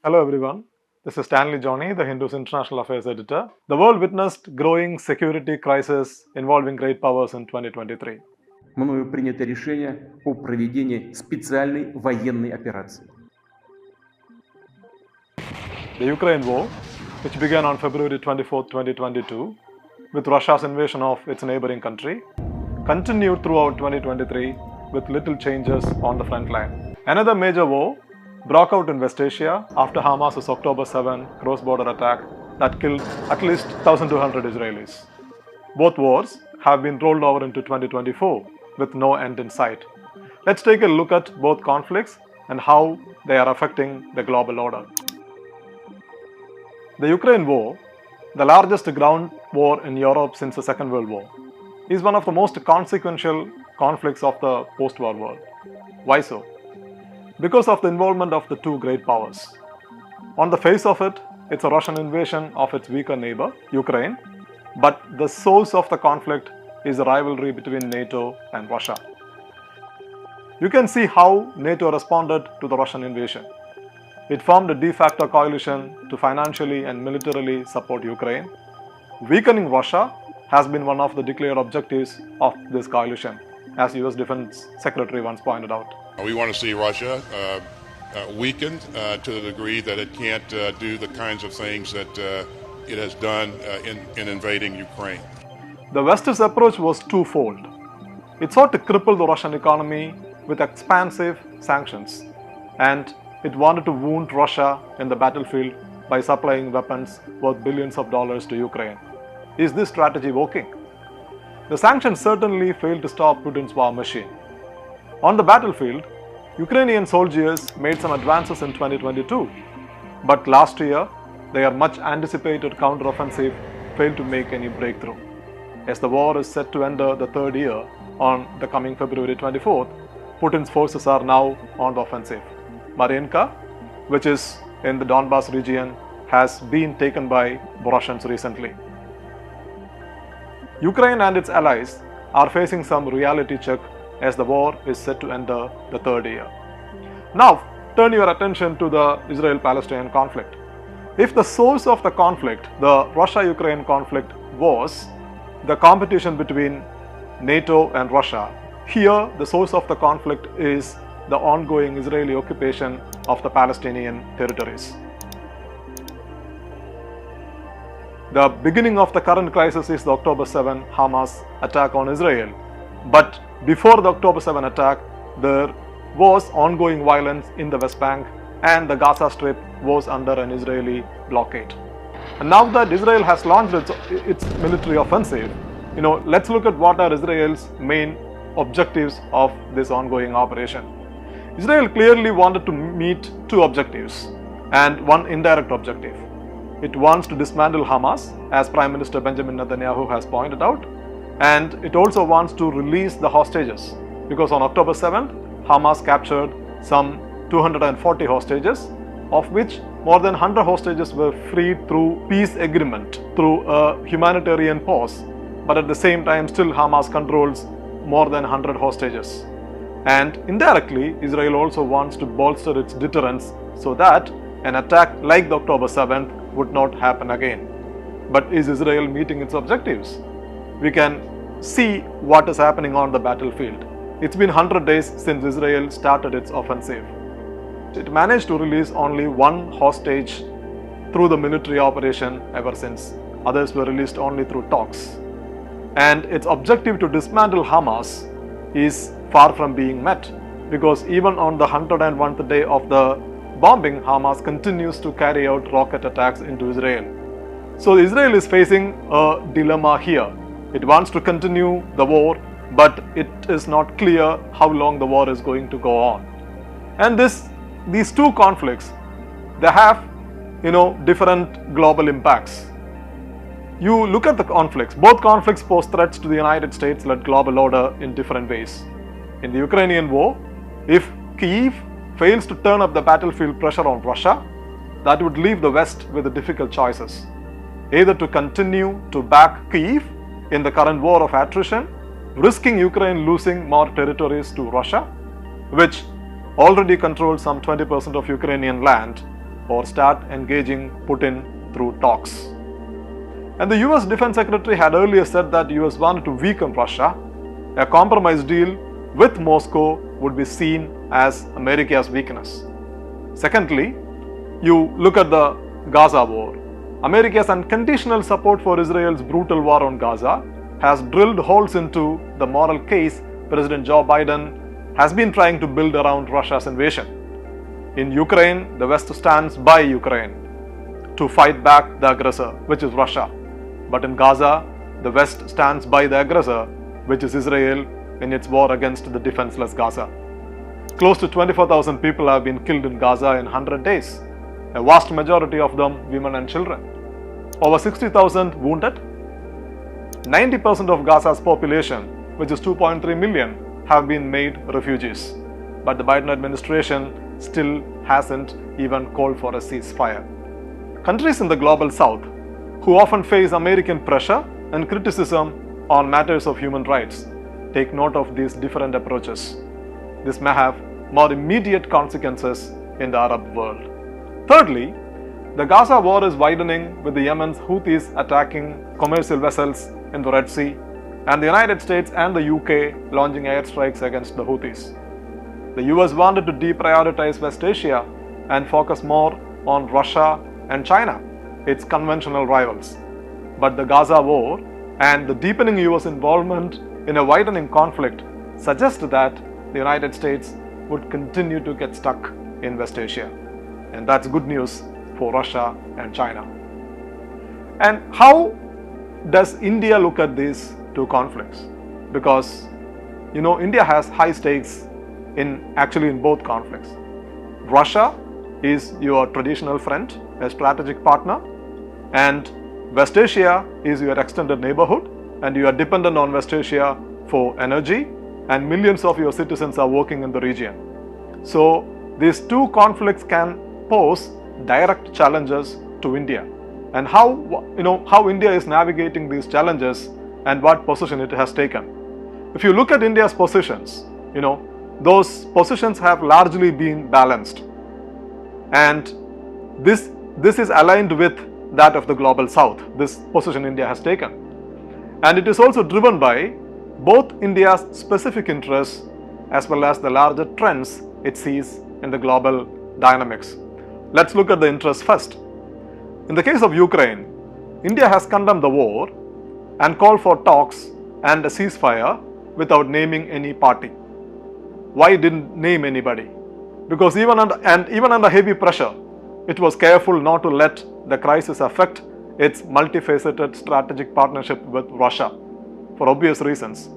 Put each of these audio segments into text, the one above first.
Hello everyone, this is Johny, the Hindu's International Affairs Editor. The world witnessed growing security crisis involving great powers in 2023. Мною принято решение о проведении специальной военной операции. The Ukraine war, which began on February 24, 2022, with Russia's invasion of its neighbouring country, continued throughout 2023 with little changes on the front line. Another major war broke out in West Asia after Hamas's October 7 cross-border attack that killed at least 1,200 Israelis. Both wars have been rolled over into 2024 with no end in sight. Let's take a look at both conflicts and how they are affecting the global order. The Ukraine war, the largest ground war in Europe since the Second World War, is one of the most consequential conflicts of the post-war world. Why so? Because of the involvement of the two great powers. On the face of it, it's a Russian invasion of its weaker neighbor, Ukraine, but the source of the conflict is the rivalry between NATO and Russia. You can see how NATO responded to the Russian invasion. It formed a de facto coalition to financially and militarily support Ukraine. Weakening Russia has been one of the declared objectives of this coalition, as US Defense Secretary once pointed out. We want to see Russia weakened to the degree that it can't do the kinds of things that it has done in invading Ukraine. The West's approach was twofold. It sought to cripple the Russian economy with expansive sanctions, and it wanted to wound Russia in the battlefield by supplying weapons worth billions of dollars to Ukraine. Is this strategy working? The sanctions certainly failed to stop Putin's war machine. On the battlefield, Ukrainian soldiers made some advances in 2022, but last year, their much anticipated counteroffensive failed to make any breakthrough. As the war is set to enter the third year on the coming February 24th, Putin's forces are now on the offensive. Mariinka, which is in the Donbas region, has been taken by Russians recently. Ukraine and its allies are facing some reality check as the war is set to enter the third year. Now, turn your attention to the Israel-Palestinian conflict. If the source of the conflict, the Russia-Ukraine conflict, was the competition between NATO and Russia, here the source of the conflict is the ongoing Israeli occupation of the Palestinian territories. The beginning of the current crisis is the October 7 Hamas attack on Israel. But before the October 7 attack, there was ongoing violence in the West Bank and the Gaza Strip was under an Israeli blockade. And now that Israel has launched its military offensive, let's look at what are Israel's main objectives of this ongoing operation. Israel clearly wanted to meet two objectives and one indirect objective. It wants to dismantle Hamas, as Prime Minister Benjamin Netanyahu has pointed out, and it also wants to release the hostages, because on October 7th, Hamas captured some 240 hostages, of which more than 100 hostages were freed through peace agreement, through a humanitarian pause, but at the same time still Hamas controls more than 100 hostages. And indirectly, Israel also wants to bolster its deterrence so that an attack like the October 7th would not happen again. But is Israel meeting its objectives? We can see what is happening on the battlefield. It's been 100 days since Israel started its offensive. It managed to release only one hostage through the military operation ever since. Others were released only through talks. And its objective to dismantle Hamas is far from being met, because even on the 101st day of the bombing, Hamas continues to carry out rocket attacks into Israel. So Israel is facing a dilemma here. It wants to continue the war, but it is not clear how long the war is going to go on. And these two conflicts, they have different global impacts. You look at the conflicts, both conflicts pose threats to the United States-led global order in different ways. In the Ukrainian war, if Kyiv fails to turn up the battlefield pressure on Russia, that would leave the West with difficult choices. Either to continue to back Kyiv in the current war of attrition, risking Ukraine losing more territories to Russia, which already controls some 20% of Ukrainian land, or start engaging Putin through talks. And the US Defense Secretary had earlier said that US wanted to weaken Russia. A compromise deal with Moscow would be seen as America's weakness. Secondly, you look at the Gaza war. America's unconditional support for Israel's brutal war on Gaza has drilled holes into the moral case President Joe Biden has been trying to build around Russia's invasion. In Ukraine, the West stands by Ukraine to fight back the aggressor, which is Russia. But in Gaza, the West stands by the aggressor, which is Israel, in its war against the defenseless Gaza. Close to 24,000 people have been killed in Gaza in 100 days, a vast majority of them women and children. Over 60,000 wounded. 90% of Gaza's population, which is 2.3 million, have been made refugees. But the Biden administration still hasn't even called for a ceasefire. Countries in the global south, who often face American pressure and criticism on matters of human rights, take note of these different approaches. This may have more immediate consequences in the Arab world. Thirdly, the Gaza war is widening with the Yemen's Houthis attacking commercial vessels in the Red Sea and the United States and the UK launching airstrikes against the Houthis. The US wanted to deprioritize West Asia and focus more on Russia and China, its conventional rivals. But the Gaza war and the deepening US involvement in a widening conflict suggest that the United States would continue to get stuck in West Asia. And that's good news for Russia and China. And how does India look at these two conflicts? Because, India has high stakes in both conflicts. Russia is your traditional friend, a strategic partner, and West Asia is your extended neighborhood, and you are dependent on West Asia for energy, and millions of your citizens are working in the region. So these two conflicts can pose direct challenges to India, and how India is navigating these challenges and what position it has taken. If you look at India's positions, those positions have largely been balanced, and this is aligned with that of the global south, this position India has taken. And it is also driven by both India's specific interests as well as the larger trends it sees in the global dynamics. Let's look at the interests first. In the case of Ukraine, India has condemned the war and called for talks and a ceasefire without naming any party. Why didn't name anybody? Because even under heavy pressure, it was careful not to let the crisis affect its multifaceted strategic partnership with Russia. For obvious reasons,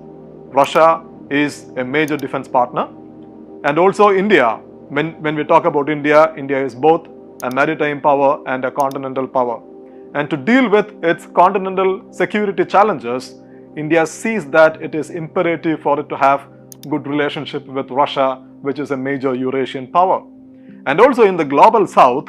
Russia is a major defense partner, and also India. When we talk about India, India is both a maritime power and a continental power. And to deal with its continental security challenges, India sees that it is imperative for it to have good relationship with Russia, which is a major Eurasian power. And also in the global south,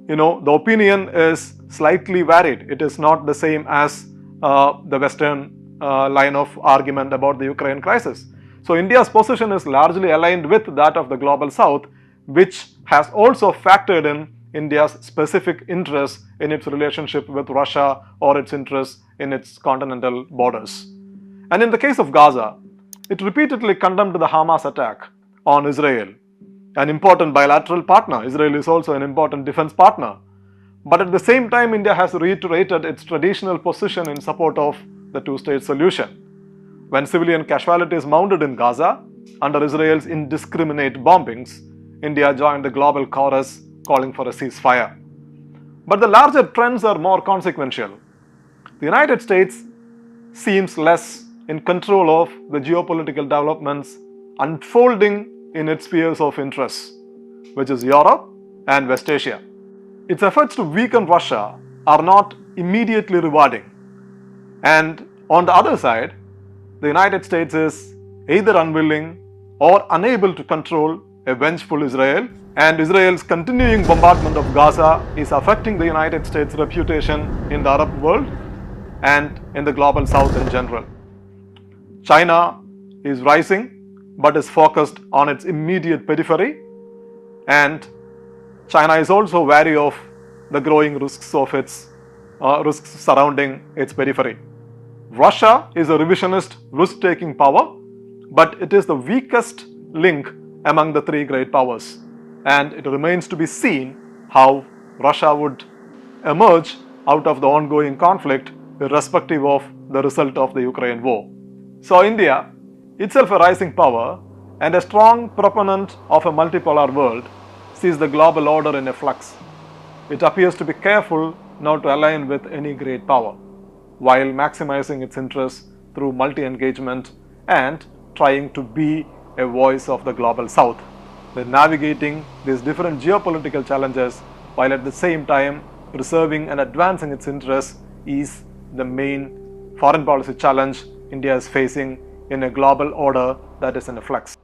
the opinion is slightly varied. It is not the same as the Western line of argument about the Ukraine crisis. So India's position is largely aligned with that of the global south, which has also factored in India's specific interests in its relationship with Russia or its interests in its continental borders. And in the case of Gaza, it repeatedly condemned the Hamas attack on Israel, an important bilateral partner. Israel is also an important defense partner. But at the same time, India has reiterated its traditional position in support of the two-state solution. When civilian casualties mounted in Gaza under Israel's indiscriminate bombings, India joined the global chorus calling for a ceasefire. But the larger trends are more consequential. The United States seems less in control of the geopolitical developments unfolding in its spheres of interest, which is Europe and West Asia. Its efforts to weaken Russia are not immediately rewarding. And on the other side, the United States is either unwilling or unable to control a vengeful Israel, and Israel's continuing bombardment of Gaza is affecting the United States' reputation in the Arab world and in the global south in general. China is rising but is focused on its immediate periphery, and China is also wary of the growing risks of its risks surrounding its periphery. Russia is a revisionist, risk-taking power, but it is the weakest link among the three great powers, and it remains to be seen how Russia would emerge out of the ongoing conflict, irrespective of the result of the Ukraine war. So India, itself a rising power and a strong proponent of a multipolar world, sees the global order in a flux. It appears to be careful not to align with any great power, while maximizing its interests through multi-engagement and trying to be a voice of the global south. They're navigating these different geopolitical challenges while at the same time preserving and advancing its interests is the main foreign policy challenge India is facing in a global order that is in a flux.